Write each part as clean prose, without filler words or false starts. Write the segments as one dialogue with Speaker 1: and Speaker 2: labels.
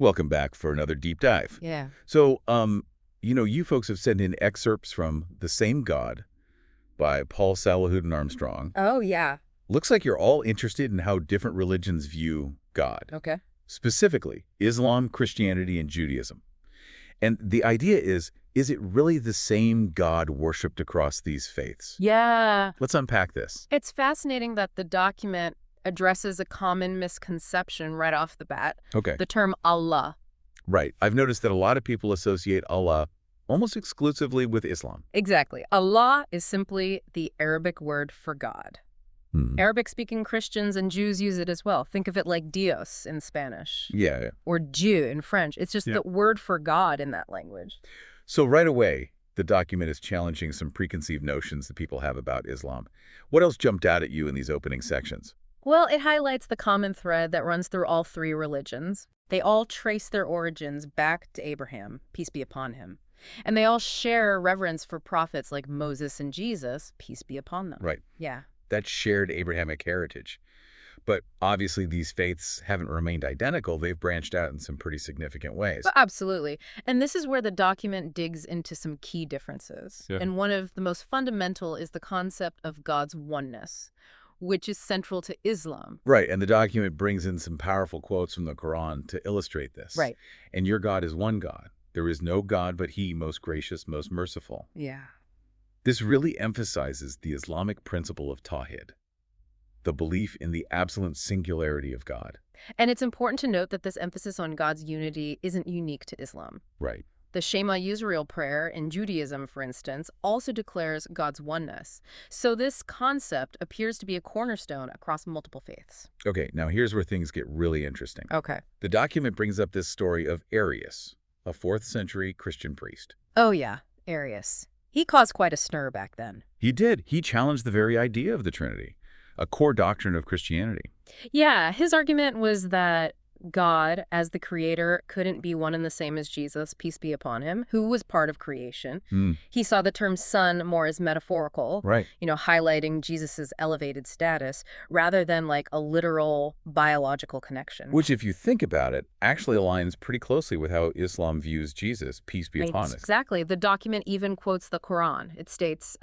Speaker 1: Welcome back for another deep dive.
Speaker 2: Yeah.
Speaker 1: So, you folks have sent in excerpts from The Same God by Paul Salahuddin Armstrong.
Speaker 2: Oh, yeah.
Speaker 1: Looks like you're all interested in how different religions view God.
Speaker 2: Okay.
Speaker 1: Specifically, Islam, Christianity, and Judaism. And the idea is it really the same God worshipped across these faiths?
Speaker 2: Yeah.
Speaker 1: Let's unpack this.
Speaker 2: It's fascinating that the document addresses a common misconception right off the bat.
Speaker 1: Okay.
Speaker 2: The term Allah.
Speaker 1: Right. I've noticed that a lot of people associate Allah almost exclusively with Islam.
Speaker 2: Exactly. Allah is simply the Arabic word for God. Arabic-speaking Christians and Jews use it as well. Think of it like Dios in Spanish.
Speaker 1: Yeah.
Speaker 2: Or Dieu in French. It's just the word for God in that language.
Speaker 1: So right away, the document is challenging some preconceived notions that people have about Islam. What else jumped out at you in these opening sections?
Speaker 2: Well, it highlights the common thread that runs through all three religions. They all trace their origins back to Abraham, peace be upon him. And they all share reverence for prophets like Moses and Jesus, peace be upon them.
Speaker 1: Right.
Speaker 2: Yeah.
Speaker 1: That shared Abrahamic heritage. But obviously these faiths haven't remained identical. They've branched out in some pretty significant ways.
Speaker 2: But absolutely. And this is where the document digs into some key differences.
Speaker 1: Yeah.
Speaker 2: And one of the most fundamental is the concept of God's oneness, which is central to Islam.
Speaker 1: Right, and the document brings in some powerful quotes from the Quran to illustrate this.
Speaker 2: Right.
Speaker 1: And your God is one God. There is no God but He, most gracious, most merciful.
Speaker 2: Yeah.
Speaker 1: This really emphasizes the Islamic principle of tawhid, the belief in the absolute singularity of God.
Speaker 2: And it's important to note that this emphasis on God's unity isn't unique to Islam.
Speaker 1: Right.
Speaker 2: The Shema Yisrael prayer in Judaism, for instance, also declares God's oneness. So this concept appears to be a cornerstone across multiple faiths.
Speaker 1: Okay, now here's where things get really interesting.
Speaker 2: Okay.
Speaker 1: The document brings up this story of Arius, a 4th century Christian priest.
Speaker 2: Oh yeah, Arius. He caused quite a stir back then.
Speaker 1: He did. He challenged the very idea of the Trinity, a core doctrine of Christianity.
Speaker 2: Yeah, his argument was that God, as the creator, couldn't be one and the same as Jesus, peace be upon him, who was part of creation. He saw the term son more as metaphorical,
Speaker 1: Right.
Speaker 2: Highlighting Jesus's elevated status, rather than like a literal biological connection.
Speaker 1: Which, if you think about it, actually aligns pretty closely with how Islam views Jesus, peace be upon us.
Speaker 2: Exactly. The document even quotes the Quran. It states,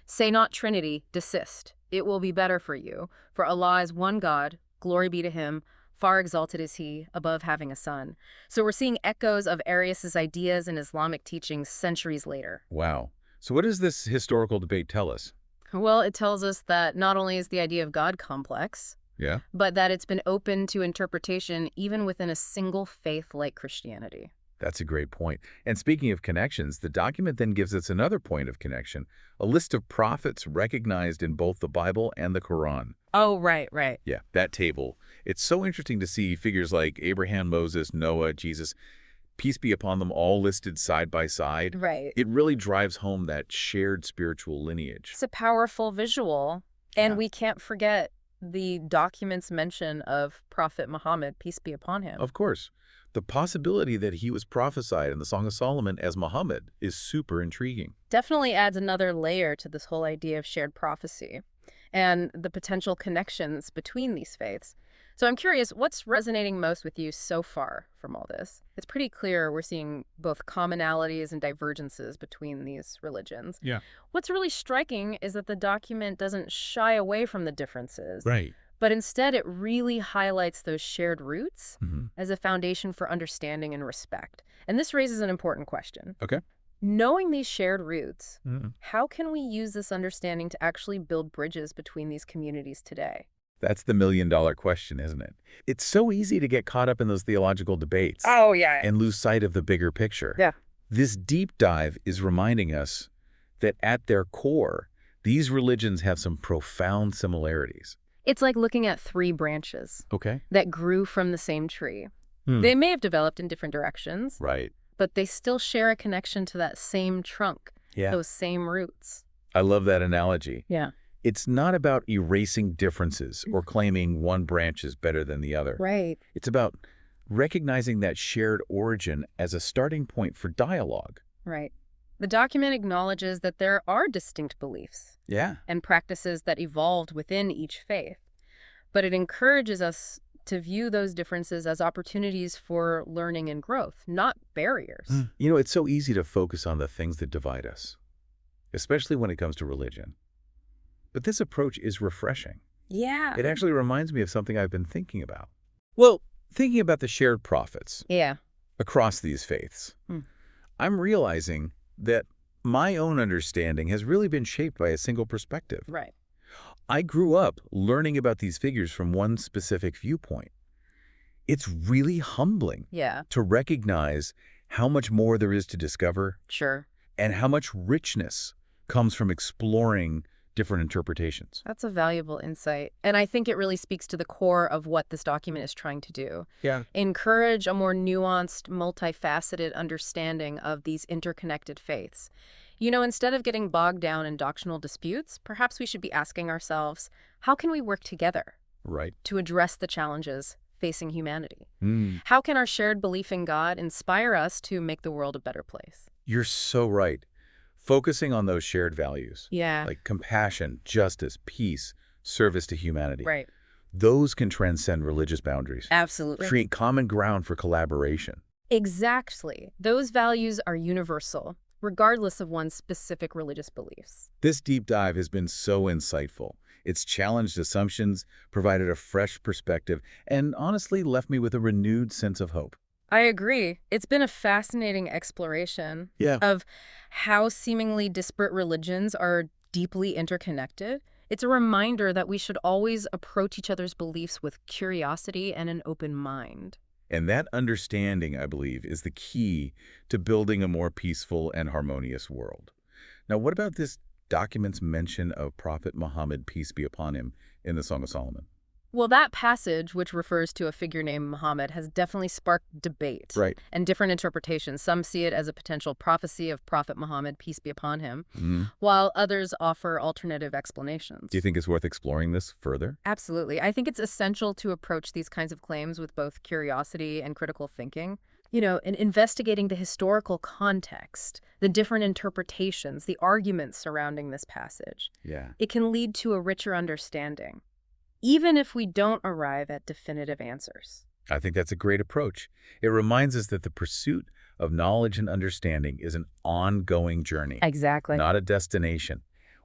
Speaker 2: say not Trinity, desist. It will be better for you. For Allah is one God, glory be to him. Far exalted is he, above having a son. So we're seeing echoes of Arius's ideas in Islamic teachings centuries later.
Speaker 1: Wow. So what does this historical debate tell us?
Speaker 2: Well, it tells us that not only is the idea of God complex,
Speaker 1: Yeah?
Speaker 2: but that it's been open to interpretation even within a single faith like Christianity.
Speaker 1: That's a great point. And speaking of connections, the document then gives us another point of connection, a list of prophets recognized in both the Bible and the Quran.
Speaker 2: Oh, right.
Speaker 1: Yeah, that table. It's so interesting to see figures like Abraham, Moses, Noah, Jesus, peace be upon them, all listed side by side.
Speaker 2: Right.
Speaker 1: It really drives home that shared spiritual lineage.
Speaker 2: It's a powerful visual, and
Speaker 1: Yeah.
Speaker 2: we can't forget the document's mention of Prophet Muhammad, peace be upon him.
Speaker 1: Of course. The possibility that he was prophesied in the Song of Solomon as Muhammad is super intriguing.
Speaker 2: Definitely adds another layer to this whole idea of shared prophecy and the potential connections between these faiths. So I'm curious, what's resonating most with you so far from all this? It's pretty clear we're seeing both commonalities and divergences between these religions.
Speaker 1: Yeah.
Speaker 2: What's really striking is that the document doesn't shy away from the differences.
Speaker 1: Right.
Speaker 2: But instead, it really highlights those shared roots
Speaker 1: Mm-hmm.
Speaker 2: as a foundation for understanding and respect. And this raises an important question.
Speaker 1: Okay.
Speaker 2: Knowing these shared roots,
Speaker 1: Mm-hmm.
Speaker 2: how can we use this understanding to actually build bridges between these communities today?
Speaker 1: That's the million-dollar question, isn't it? It's so easy to get caught up in those theological debates
Speaker 2: Oh, yeah.
Speaker 1: and lose sight of the bigger picture.
Speaker 2: Yeah.
Speaker 1: This deep dive is reminding us that at their core, these religions have some profound similarities.
Speaker 2: It's like looking at three branches
Speaker 1: Okay.
Speaker 2: that grew from the same tree.
Speaker 1: Hmm.
Speaker 2: They may have developed in different directions,
Speaker 1: Right.
Speaker 2: but they still share a connection to that same trunk,
Speaker 1: Yeah.
Speaker 2: those same roots.
Speaker 1: I love that analogy.
Speaker 2: Yeah.
Speaker 1: It's not about erasing differences or claiming one branch is better than the other.
Speaker 2: Right.
Speaker 1: It's about recognizing that shared origin as a starting point for dialogue.
Speaker 2: Right. The document acknowledges that there are distinct beliefs
Speaker 1: Yeah.
Speaker 2: and practices that evolved within each faith, but it encourages us to view those differences as opportunities for learning and growth, not barriers.
Speaker 1: You know, it's so easy to focus on the things that divide us, especially when it comes to religion. But this approach is refreshing.
Speaker 2: Yeah.
Speaker 1: It actually reminds me of something I've been thinking about. Well, thinking about the shared prophets
Speaker 2: Yeah.
Speaker 1: across these faiths,
Speaker 2: Hmm.
Speaker 1: I'm realizing that my own understanding has really been shaped by a single perspective.
Speaker 2: Right.
Speaker 1: I grew up learning about these figures from one specific viewpoint. It's really humbling
Speaker 2: Yeah.
Speaker 1: to recognize how much more there is to discover
Speaker 2: Sure.
Speaker 1: and how much richness comes from exploring different interpretations.
Speaker 2: That's a valuable insight. And I think it really speaks to the core of what this document is trying to do.
Speaker 1: Yeah.
Speaker 2: Encourage a more nuanced, multifaceted understanding of these interconnected faiths. You know, instead of getting bogged down in doctrinal disputes, perhaps we should be asking ourselves, how can we work together
Speaker 1: Right.
Speaker 2: to address the challenges facing humanity?
Speaker 1: Mm.
Speaker 2: How can our shared belief in God inspire us to make the world a better place?
Speaker 1: You're so right. Focusing on those shared values,
Speaker 2: Yeah.
Speaker 1: like compassion, justice, peace, service to humanity,
Speaker 2: Right.
Speaker 1: those can transcend religious boundaries,
Speaker 2: Absolutely.
Speaker 1: create common ground for collaboration.
Speaker 2: Exactly. Those values are universal, regardless of one's specific religious beliefs.
Speaker 1: This deep dive has been so insightful. It's challenged assumptions, provided a fresh perspective, and honestly left me with a renewed sense of hope.
Speaker 2: I agree. It's been a fascinating exploration
Speaker 1: Yeah.
Speaker 2: of how seemingly disparate religions are deeply interconnected. It's a reminder that we should always approach each other's beliefs with curiosity and an open mind.
Speaker 1: And that understanding, I believe, is the key to building a more peaceful and harmonious world. Now, what about this document's mention of Prophet Muhammad, peace be upon him, in the Song of Solomon?
Speaker 2: Well, that passage, which refers to a figure named Muhammad, has definitely sparked debate
Speaker 1: Right.
Speaker 2: and different interpretations. Some see it as a potential prophecy of Prophet Muhammad, peace be upon him,
Speaker 1: Mhm.
Speaker 2: while others offer alternative explanations.
Speaker 1: Do you think it's worth exploring this further?
Speaker 2: Absolutely. I think it's essential to approach these kinds of claims with both curiosity and critical thinking. You know, in investigating the historical context, the different interpretations, the arguments surrounding this passage,
Speaker 1: Yeah.
Speaker 2: it can lead to a richer understanding, even if we don't arrive at definitive answers.
Speaker 1: I think that's a great approach. It reminds us that the pursuit of knowledge and understanding is an ongoing journey,
Speaker 2: Exactly.
Speaker 1: not a destination.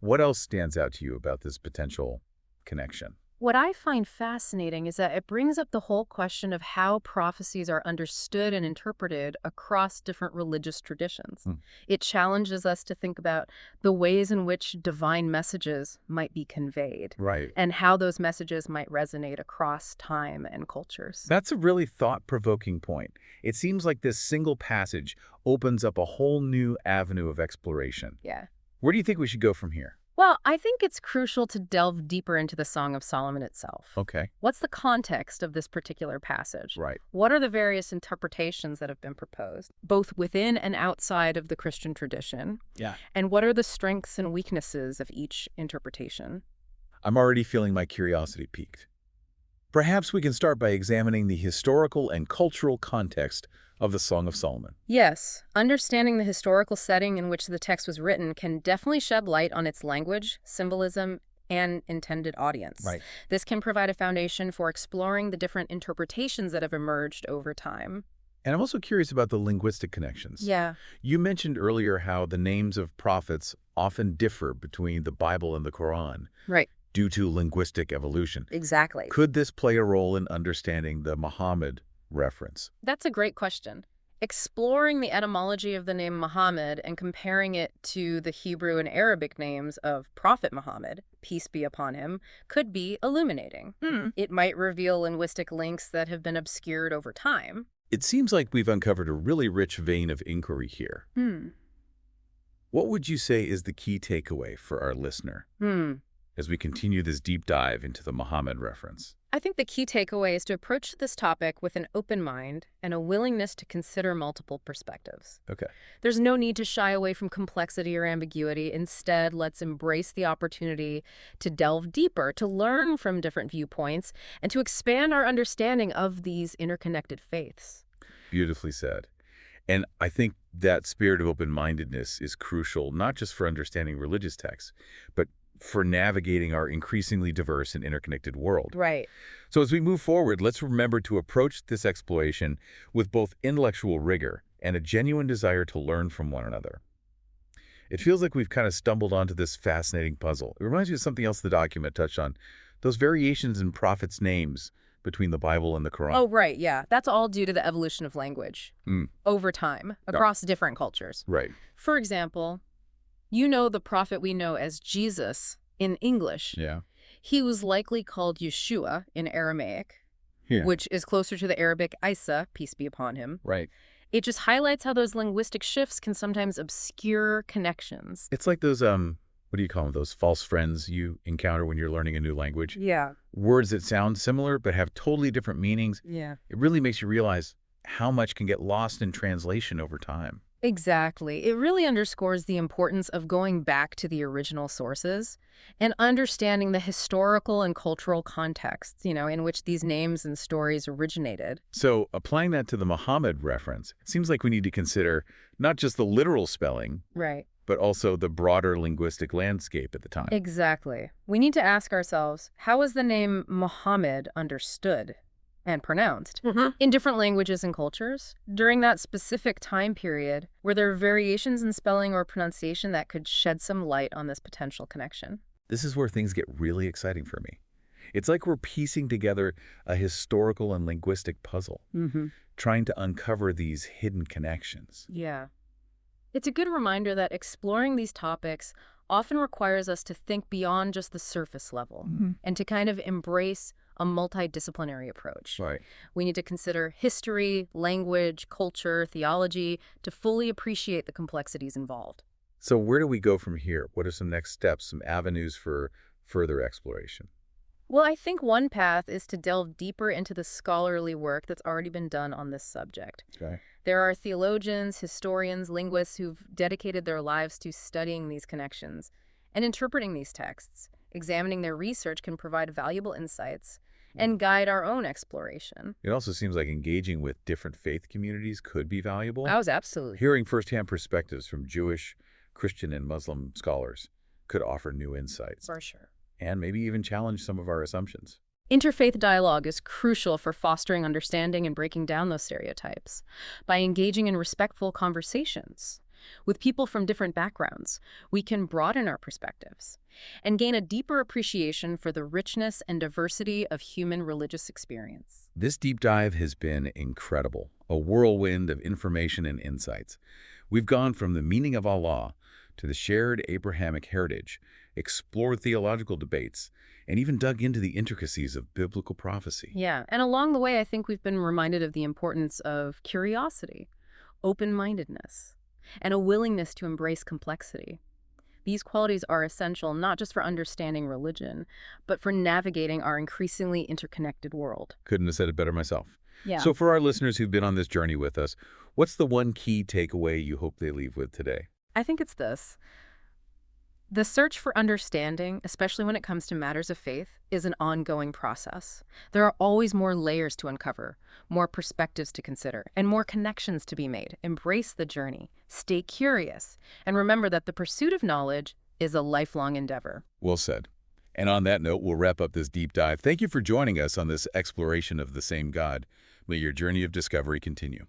Speaker 1: What else stands out to you about this potential connection?
Speaker 2: What I find fascinating is that it brings up the whole question of how prophecies are understood and interpreted across different religious traditions.
Speaker 1: Hmm.
Speaker 2: It challenges us to think about the ways in which divine messages might be conveyed
Speaker 1: Right.
Speaker 2: and how those messages might resonate across time and cultures.
Speaker 1: That's a really thought-provoking point. It seems like this single passage opens up a whole new avenue of exploration.
Speaker 2: Yeah.
Speaker 1: Where do you think we should go from here?
Speaker 2: Well, I think it's crucial to delve deeper into the Song of Solomon itself.
Speaker 1: Okay.
Speaker 2: What's the context of this particular passage?
Speaker 1: Right.
Speaker 2: What are the various interpretations that have been proposed, both within and outside of the Christian tradition?
Speaker 1: Yeah.
Speaker 2: And what are the strengths and weaknesses of each interpretation?
Speaker 1: I'm already feeling my curiosity piqued. Perhaps we can start by examining the historical and cultural context of the Song of Solomon.
Speaker 2: Yes, understanding the historical setting in which the text was written can definitely shed light on its language, symbolism, and intended audience.
Speaker 1: Right.
Speaker 2: This can provide a foundation for exploring the different interpretations that have emerged over time.
Speaker 1: And I'm also curious about the linguistic connections.
Speaker 2: Yeah.
Speaker 1: You mentioned earlier how the names of prophets often differ between the Bible and the Quran
Speaker 2: Right.
Speaker 1: due to linguistic evolution.
Speaker 2: Exactly.
Speaker 1: Could this play a role in understanding the Muhammad reference?
Speaker 2: That's a great question. Exploring the etymology of the name Muhammad and comparing it to the Hebrew and Arabic names of Prophet Muhammad, peace be upon him, could be illuminating. It might reveal linguistic links that have been obscured over time.
Speaker 1: It seems like we've uncovered a really rich vein of inquiry here. What would you say is the key takeaway for our listener as we continue this deep dive into the Muhammad reference?
Speaker 2: I think the key takeaway is to approach this topic with an open mind and a willingness to consider multiple perspectives.
Speaker 1: Okay.
Speaker 2: There's no need to shy away from complexity or ambiguity. Instead, let's embrace the opportunity to delve deeper, to learn from different viewpoints, and to expand our understanding of these interconnected faiths.
Speaker 1: Beautifully said. And I think that spirit of open-mindedness is crucial, not just for understanding religious texts, but for navigating our increasingly diverse and interconnected world.
Speaker 2: Right.
Speaker 1: So as we move forward, let's remember to approach this exploration with both intellectual rigor and a genuine desire to learn from one another. It feels like we've kind of stumbled onto this fascinating puzzle. It reminds me of something else the document touched on, those variations in prophets' names between the Bible and the Quran.
Speaker 2: Oh, right, yeah. That's all due to the evolution of language
Speaker 1: Mm.
Speaker 2: over time across different cultures.
Speaker 1: Right.
Speaker 2: For example, you know the prophet we know as Jesus in English.
Speaker 1: Yeah.
Speaker 2: He was likely called Yeshua in Aramaic,
Speaker 1: Yeah.
Speaker 2: which is closer to the Arabic Isa, peace be upon him.
Speaker 1: Right.
Speaker 2: It just highlights how those linguistic shifts can sometimes obscure connections.
Speaker 1: It's like those, what do you call them, those false friends you encounter when you're learning a new language?
Speaker 2: Yeah.
Speaker 1: Words that sound similar but have totally different meanings.
Speaker 2: Yeah.
Speaker 1: It really makes you realize how much can get lost in translation over time.
Speaker 2: Exactly. It really underscores the importance of going back to the original sources and understanding the historical and cultural contexts, in which these names and stories originated.
Speaker 1: So applying that to the Muhammad reference, it seems like we need to consider not just the literal spelling,
Speaker 2: Right.
Speaker 1: but also the broader linguistic landscape at the time.
Speaker 2: Exactly. We need to ask ourselves, how is the name Muhammad understood and pronounced in different languages and cultures? During that specific time period, were there variations in spelling or pronunciation that could shed some light on this potential connection?
Speaker 1: This is where things get really exciting for me. It's like we're piecing together a historical and linguistic puzzle, trying to uncover these hidden connections.
Speaker 2: Yeah. It's a good reminder that exploring these topics often requires us to think beyond just the surface level and to kind of embrace a multidisciplinary approach.
Speaker 1: Right.
Speaker 2: We need to consider history, language, culture, theology to fully appreciate the complexities involved.
Speaker 1: So where do we go from here? What are some next steps, some avenues for further exploration?
Speaker 2: Well, I think one path is to delve deeper into the scholarly work that's already been done on this subject.
Speaker 1: Okay.
Speaker 2: There are theologians, historians, linguists who've dedicated their lives to studying these connections and interpreting these texts. Examining their research can provide valuable insights and guide our own exploration.
Speaker 1: It also seems like engaging with different faith communities could be valuable.
Speaker 2: Absolutely.
Speaker 1: Hearing firsthand perspectives from Jewish, Christian, and Muslim scholars could offer new insights
Speaker 2: For sure.
Speaker 1: and maybe even challenge some of our assumptions.
Speaker 2: Interfaith dialogue is crucial for fostering understanding and breaking down those stereotypes. By engaging in respectful conversations with people from different backgrounds, we can broaden our perspectives and gain a deeper appreciation for the richness and diversity of human religious experience.
Speaker 1: This deep dive has been incredible, a whirlwind of information and insights. We've gone from the meaning of Allah to the shared Abrahamic heritage, explored theological debates, and even dug into the intricacies of biblical prophecy.
Speaker 2: Yeah, and along the way, I think we've been reminded of the importance of curiosity, open-mindedness, and a willingness to embrace complexity. These qualities are essential not just for understanding religion, but for navigating our increasingly interconnected world.
Speaker 1: Couldn't have said it better myself.
Speaker 2: Yeah.
Speaker 1: So for our listeners who've been on this journey with us, what's the one key takeaway you hope they leave with today?
Speaker 2: I think it's this. The search for understanding, especially when it comes to matters of faith, is an ongoing process. There are always more layers to uncover, more perspectives to consider, and more connections to be made. Embrace the journey, stay curious, and remember that the pursuit of knowledge is a lifelong endeavor.
Speaker 1: Well said. And on that note, we'll wrap up this deep dive. Thank you for joining us on this exploration of the same God. May your journey of discovery continue.